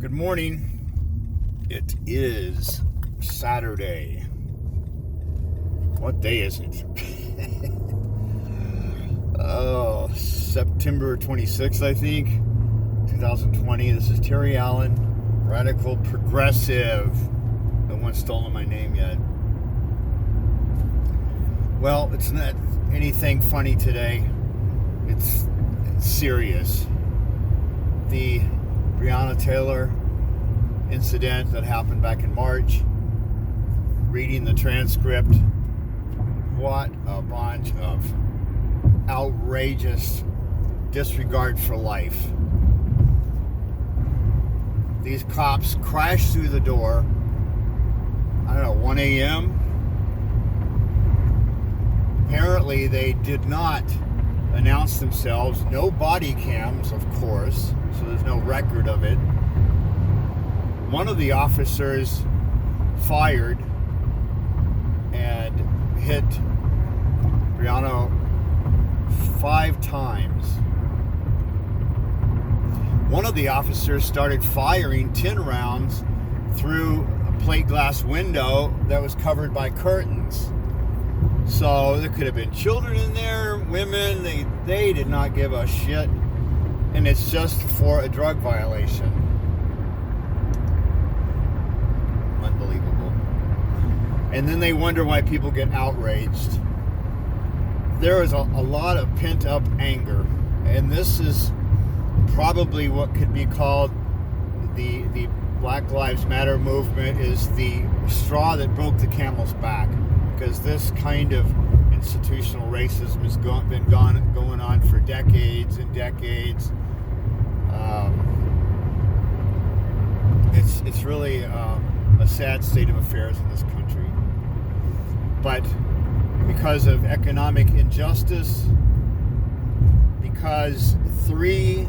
Good morning. It is Saturday. What day is it? September 26th, I think, 2020. This is Terry Allen, Radical Progressive. No one's stolen my name yet. Well, it's not anything funny today. It's serious. The Brianna Taylor incident that happened back in March. Reading the transcript, what a bunch of outrageous disregard for life. These cops crashed through the door, 1 a.m. Apparently they did not announce themselves. No body cams, of course, so there's no record of it. One of the officers fired and hit Brianna 5 times. One of the officers started firing 10 rounds through a plate glass window that was covered by curtains. So there could have been children in there, women. They did not give a shit. And it's just for a drug violation. Unbelievable. And then they wonder why people get outraged. There is a lot of pent-up anger. And this is probably what could be called the Black Lives Matter movement, is the straw that broke the camel's back. Because this kind of institutional racism has been going on for decades and decades. It's really a sad state of affairs in this country. But because of economic injustice, because 3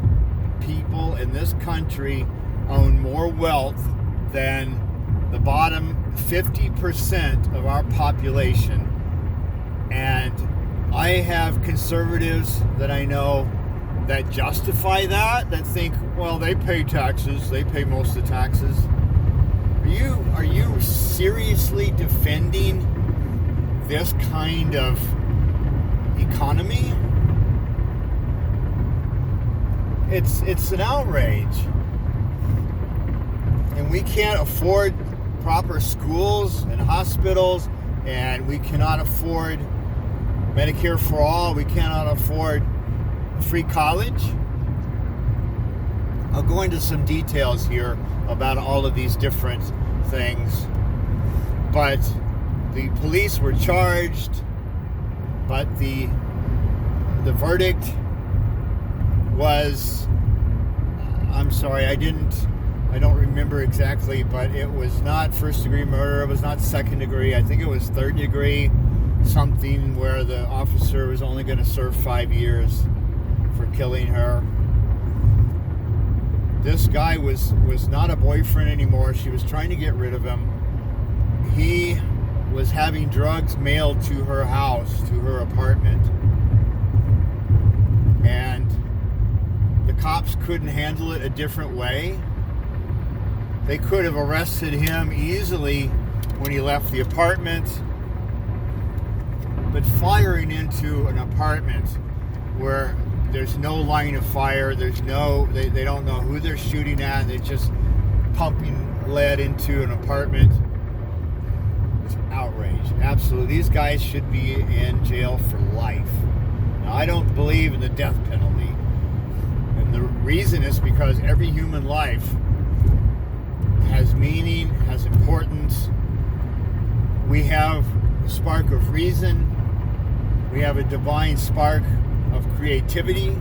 people in this country own more wealth than the bottom 50% of our population, and I have conservatives that I know that justify that think, well, they pay taxes, they pay most of the taxes. Are you seriously defending this kind of economy? It's an outrage. And we can't afford proper schools and hospitals, and we cannot afford Medicare for all. We cannot afford free college. I'll go into some details here about all of these different things. But the police were charged, but the verdict was, I'm sorry, I don't remember exactly, but it was not first-degree murder. It was not second-degree. I think it was third-degree something, where the officer was only going to serve 5 years for killing her. This guy was not a boyfriend anymore. She was trying to get rid of him. He was having drugs mailed to her house, to her apartment. And the cops couldn't handle it a different way. They could have arrested him easily when he left the apartment. But firing into an apartment where there's no line of fire, they don't know who they're shooting at, they're just pumping lead into an apartment. It's outrage. Absolutely. These guys should be in jail for life. Now, I don't believe in the death penalty. And the reason is because every human life has meaning, has importance. We have a spark of reason. We have a divine spark of creativity.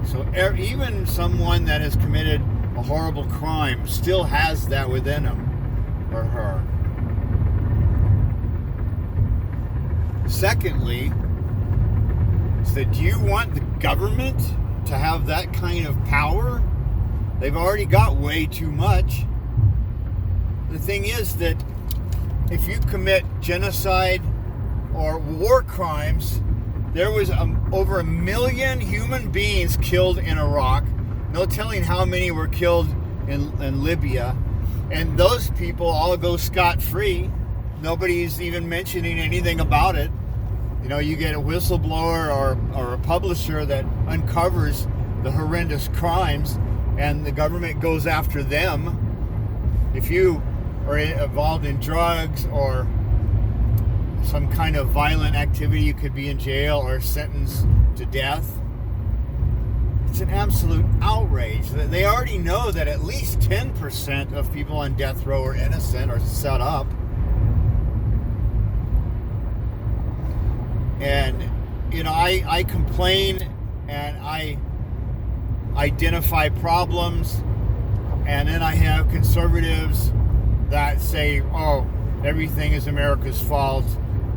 So even someone that has committed a horrible crime still has that within him or her. Secondly, is that, do you want the government to have that kind of power? They've already got way too much. The thing is that if you commit genocide or war crimes, there was over 1 million human beings killed in Iraq. No telling how many were killed in Libya, and those people all go scot-free. Nobody's even mentioning anything about it. You know, you get a whistleblower or a publisher that uncovers the horrendous crimes, and the government goes after them. If you are involved in drugs or some kind of violent activity, you could be in jail or sentenced to death. It's an absolute outrage. They already know that at least 10% of people on death row are innocent or set up. And, you know, I complain and I identify problems, and then I have conservatives that say, oh, everything is America's fault,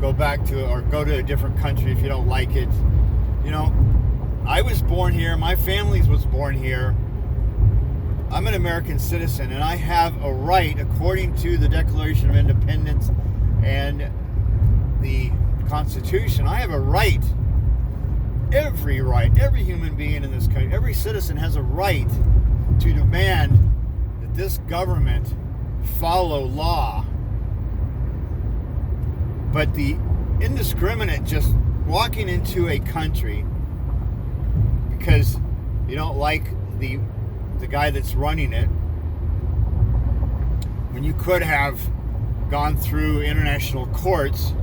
go to a different country if you don't like it. You know, I was born here, my family was born here. I'm an American citizen, and I have a right, according to the Declaration of Independence and the Constitution, I have a right, every human being in this country, every citizen has a right to demand that this government follow law. But the indiscriminate just walking into a country because you don't like the guy that's running it, when you could have gone through international courts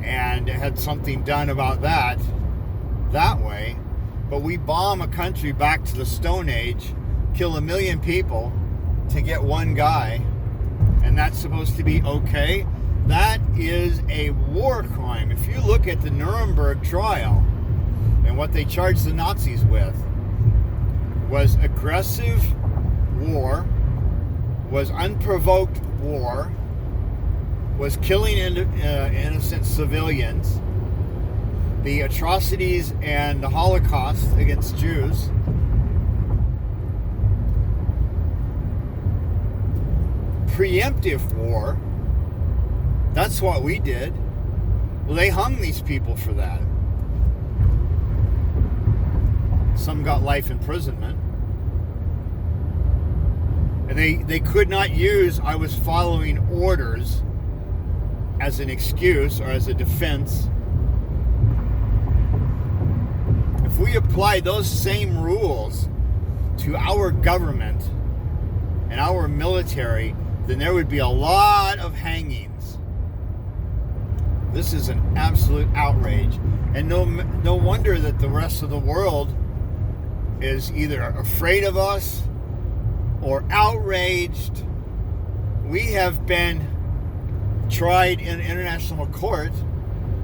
and had something done about that way. But we bomb a country back to the Stone Age, kill 1 million people to get one guy, and that's supposed to be okay? That is a war crime. If you look at the Nuremberg trial and what they charged the Nazis with, was aggressive war, was unprovoked war, was killing innocent civilians, the atrocities and the Holocaust against Jews. Preemptive war, that's what we did. Well, they hung these people for that. Some got life imprisonment. And they could not use I was following orders as an excuse or as a defense. If we apply those same rules to our government and our military, then there would be a lot of hangings. This is an absolute outrage. And no wonder that the rest of the world is either afraid of us or outraged. We have been tried in international court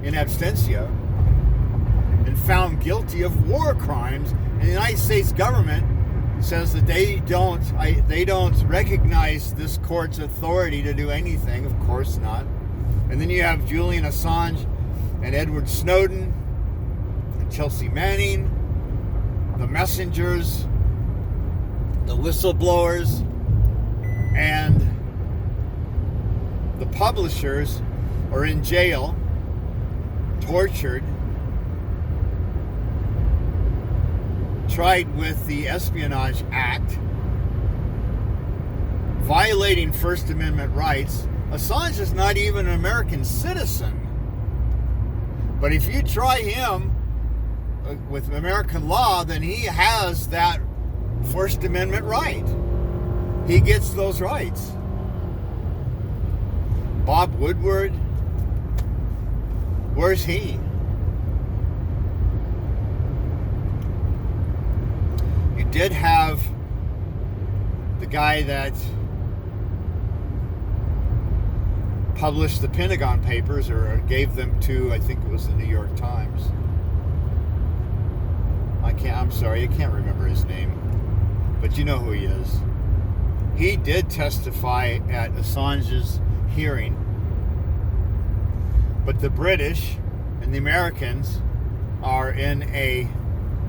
in absentia and found guilty of war crimes, and the United States government says that they don't recognize this court's authority to do anything. Of course not. And then you have Julian Assange and Edward Snowden and Chelsea Manning, the messengers, the whistleblowers, and the publishers are in jail, tortured, tried with the Espionage Act, violating First Amendment rights. Assange is not even an American citizen. But if you try him with American law, then he has that First Amendment right. He gets those rights. Bob Woodward, where's he? You did have the guy that published the Pentagon Papers, or gave them to, I think it was the New York Times. I'm sorry, I can't remember his name. But you know who he is. He did testify at Assange's hearing. But the British and the Americans are in a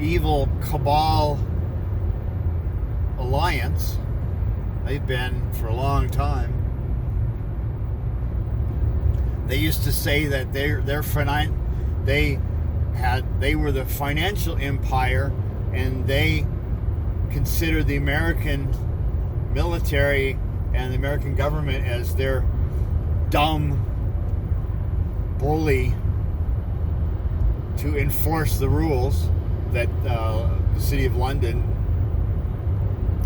evil cabal alliance. They've been for a long time. They used to say that they were the financial empire, and they considered the American military and the American government as their dumb bully to enforce the rules that the City of London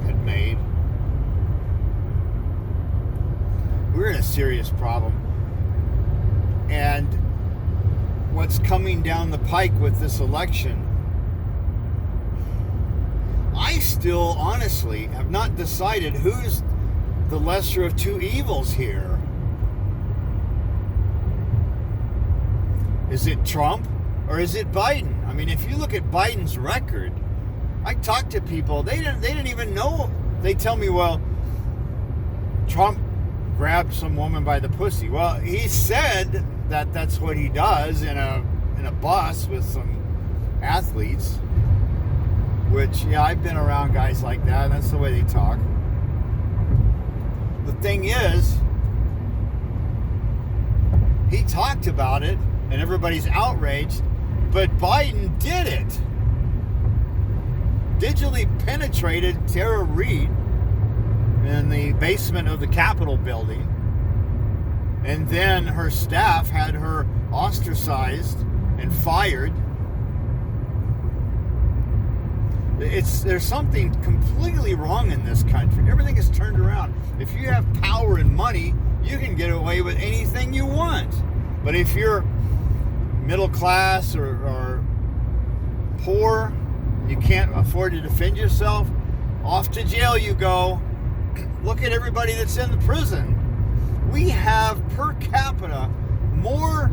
had made. We're in a serious problem. And what's coming down the pike with this election, I still honestly have not decided who's the lesser of two evils here. Is it Trump or is it Biden? I mean, if you look at Biden's record, I talk to people, they didn't even know. They tell me, well, Trump grabbed some woman by the pussy. Well, he said that that's what he does in a bus with some athletes, which, yeah, I've been around guys like that, and that's the way they talk. The thing is, he talked about it, and everybody's outraged, but Biden did it. Digitally penetrated Tara Reid in the basement of the Capitol building, and then her staff had her ostracized and fired. There's something completely wrong in this country. Everything is turned around. If you have power and money, you can get away with anything you want. But if you're middle class or poor, you can't afford to defend yourself, off to jail you go. Look at everybody that's in the prison. We have per capita more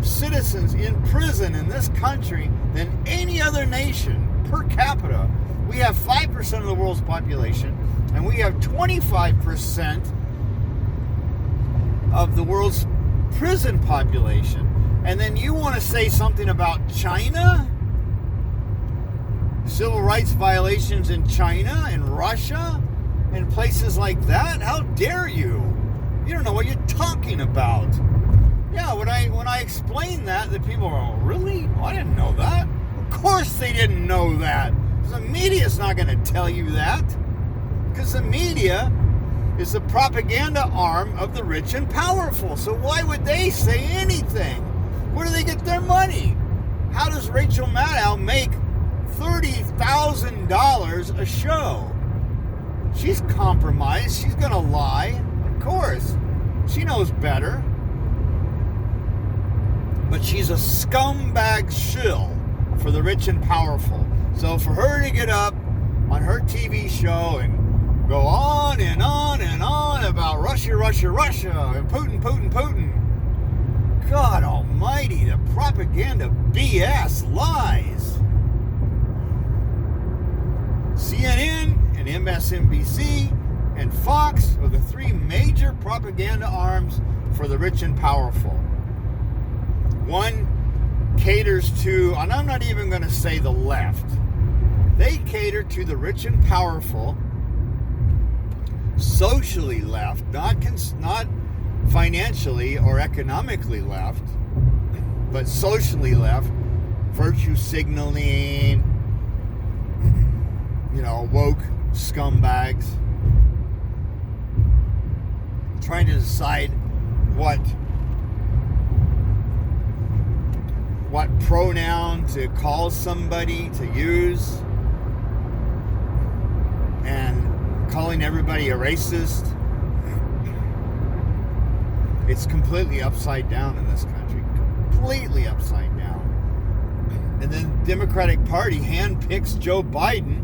citizens in prison in this country than any other nation per capita. We have 5% of the world's population, and we have 25% of the world's prison population. And then you want to say something about China? Civil rights violations in China and Russia and places like that? How dare you? You don't know what you're talking about. Yeah, when I explain that, the people are, oh, really? Oh, I didn't know that. Of course they didn't know that. The media's not going to tell you that. Because the media is the propaganda arm of the rich and powerful. So why would they say anything? Where do they get their money? How does Rachel Maddow make $30,000 a show? She's compromised. She's going to lie. Of course. She knows better. But she's a scumbag shill for the rich and powerful. So for her to get up on her TV show and go on and on and on about Russia, Russia, Russia, and Putin, Putin, Putin. God almighty, the propaganda BS lies. CNN and MSNBC and Fox are the three major propaganda arms for the rich and powerful. One caters to, and I'm not even going to say the left, they cater to the rich and powerful, socially left, not financially or economically left, but socially left, virtue signaling, woke scumbags, trying to decide what pronoun to call somebody to use, and calling everybody a racist. It's completely upside down in this country. Completely upside down. And then the Democratic Party handpicks Joe Biden,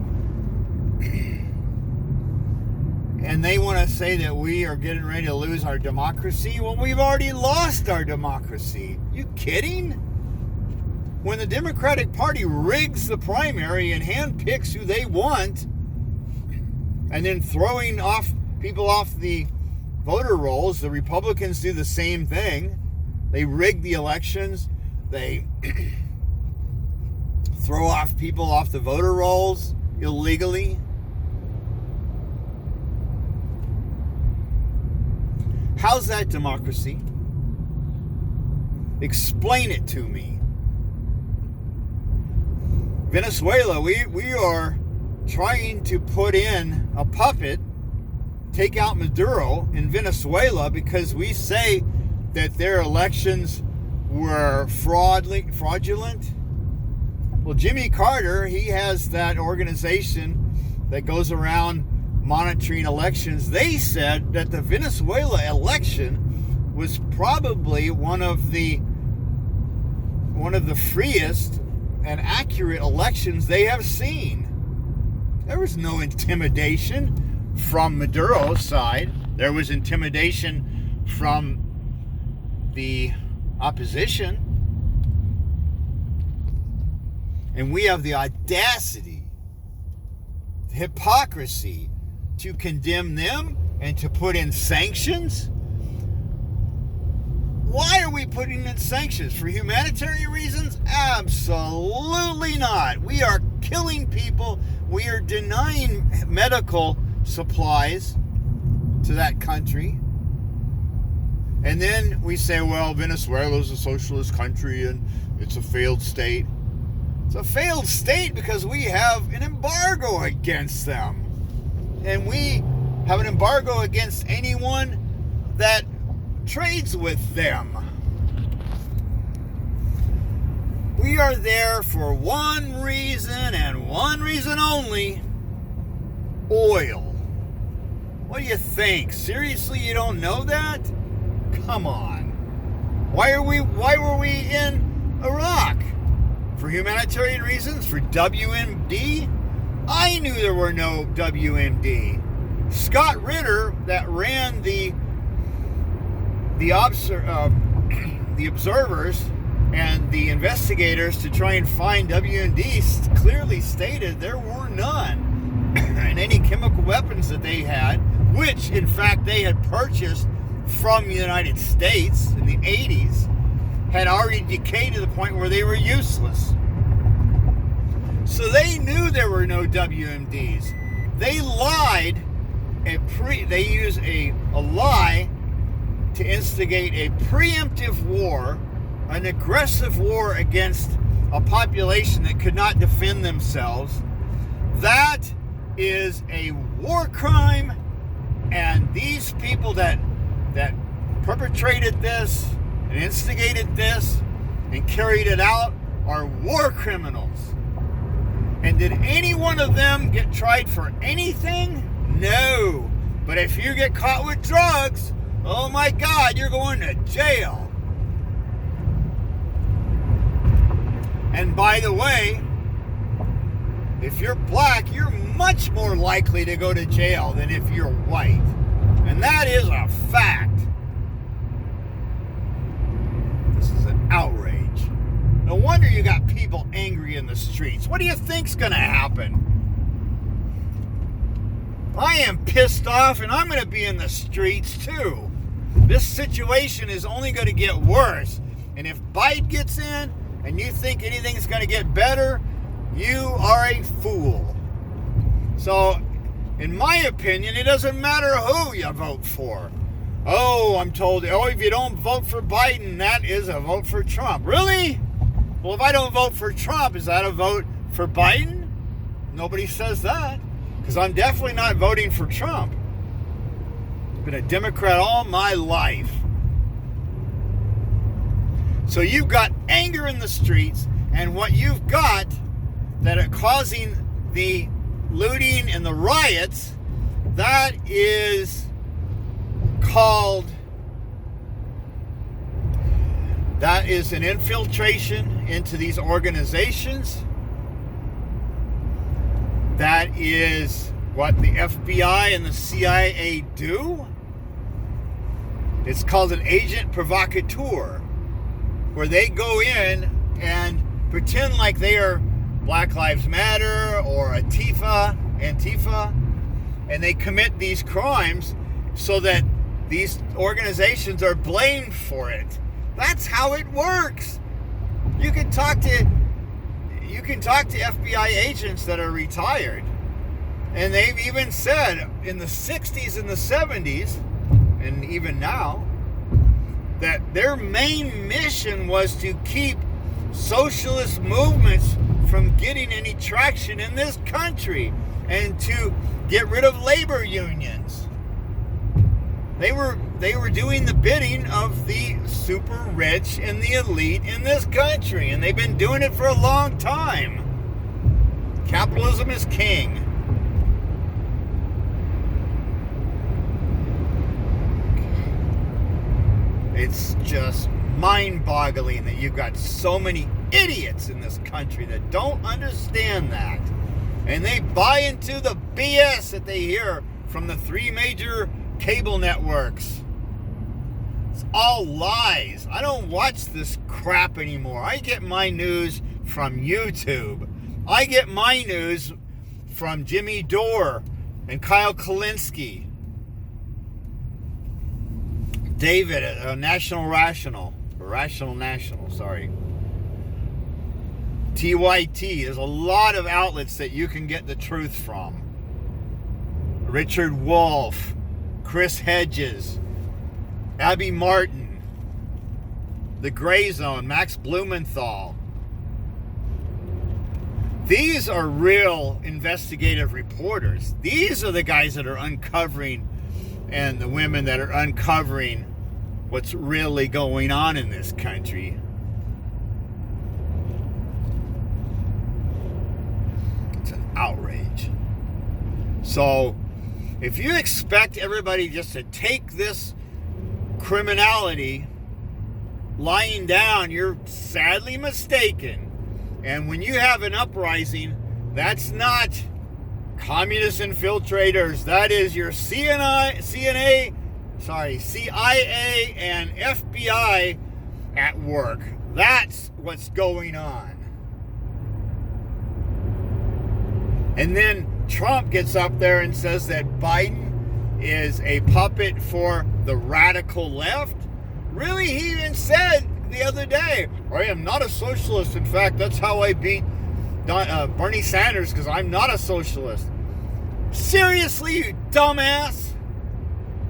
and they want to say that we are getting ready to lose our democracy. Well, we've already lost our democracy. You kidding? When the Democratic Party rigs the primary and handpicks who they want, and then throwing people off the voter rolls, the Republicans do the same thing. They rig the elections. They throw off people off the voter rolls illegally. How's that democracy? Explain it to me. Venezuela, we are trying to put in a puppet take out Maduro in Venezuela because we say that their elections were fraudulent. Well, Jimmy Carter, he has that organization that goes around monitoring elections. They said that the Venezuela election was probably one of the freest and accurate elections they have seen. There was no intimidation from Maduro's side. There was intimidation from the opposition. And we have the audacity, the hypocrisy to condemn them and to put in sanctions. Why are we putting in sanctions? For humanitarian reasons? Absolutely not. We are killing people. We are denying medical supplies to that country. And then we say, well, Venezuela is a socialist country and it's a failed state. It's a failed state because we have an embargo against them. And we have an embargo against anyone that trades with them. We are there for one reason and one reason only: oil. What do you think? Seriously, you don't know that? Come on. Why were we in Iraq? For humanitarian reasons? For WMD? I knew there were no WMD. Scott Ritter, that ran the observers and the investigators to try and find WMD, clearly stated there were none. And any chemical weapons that they had, which in fact they had purchased from the United States in the 80s, had already decayed to the point where they were useless. So they knew there were no WMDs. They lied. They used a lie to instigate a preemptive war, an aggressive war against a population that could not defend themselves. That is a war crime, and these people that perpetrated this and instigated this and carried it out are war criminals. And did any one of them get tried for anything? No. But if you get caught with drugs, oh my God, you're going to jail. And by the way, if you're black, you're much more likely to go to jail than if you're white. And that is a fact. This is an outrage. No wonder you got people angry in the streets. What do you think's going to happen? I am pissed off, and I'm going to be in the streets too. This situation is only going to get worse. And if Biden gets in and you think anything's going to get better, you are a fool. So, in my opinion, it doesn't matter who you vote for. Oh, I'm told, if you don't vote for Biden, that is a vote for Trump. Really? Well, if I don't vote for Trump, is that a vote for Biden? Nobody says that. Because I'm definitely not voting for Trump. I've been a Democrat all my life. So you've got anger in the streets, and what you've got that are causing the looting and the riots, that is an infiltration into these organizations. That is what the FBI and the CIA do. It's called an agent provocateur, where they go in and pretend like they are Black Lives Matter or Antifa, and they commit these crimes so that these organizations are blamed for it. That's how it works. You can talk to FBI agents that are retired, and they've even said in the 60s and the 70s, and even now, that their main mission was to keep socialist movements from getting any traction in this country and to get rid of labor unions. They were doing the bidding of the super rich and the elite in this country, and they've been doing it for a long time. Capitalism is king. It's just mind-boggling that you've got so many idiots in this country that don't understand that. And they buy into the BS that they hear from the 3 major cable networks. It's all lies. I don't watch this crap anymore. I get my news from YouTube. I get my news from Jimmy Dore and Kyle Kalinske. David, Rational National, sorry. TYT, there's a lot of outlets that you can get the truth from. Richard Wolff, Chris Hedges, Abby Martin, The Gray Zone, Max Blumenthal. These are real investigative reporters. These are the guys that are uncovering, and the women that are uncovering what's really going on in this country. It's an outrage. So, if you expect everybody just to take this criminality lying down, you're sadly mistaken. And when you have an uprising, that's not communist infiltrators. That is your CIA and FBI at work. That's what's going on. And then Trump gets up there and says that Biden is a puppet for the radical left. Really, he even said the other day, I am not a socialist. In fact, that's how I beat Bernie Sanders, because I'm not a socialist. Seriously, you dumbass?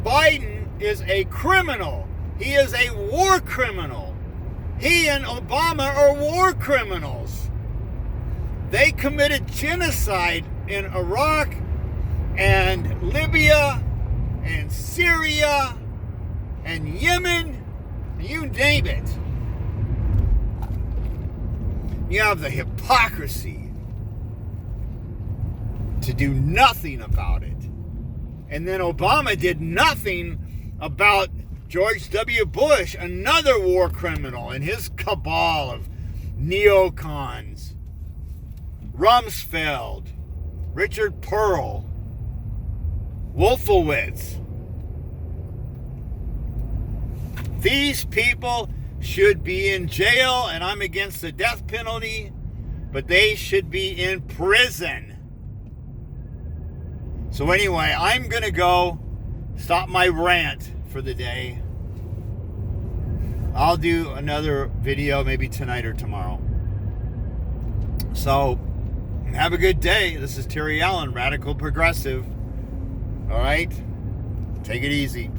Biden is a criminal. He is a war criminal. He and Obama are war criminals. They committed genocide in Iraq and Libya and Syria and Yemen, you name it. You have the hypocrisy to do nothing about it. And then Obama did nothing about George W. Bush, another war criminal, and his cabal of neocons. Rumsfeld, Richard Pearl, Wolfowitz. These people should be in jail, and I'm against the death penalty, but they should be in prison. So anyway, I'm going to go stop my rant for the day. I'll do another video maybe tonight or tomorrow. So, have a good day. This is Terry Allen, Radical Progressive. All right? Take it easy.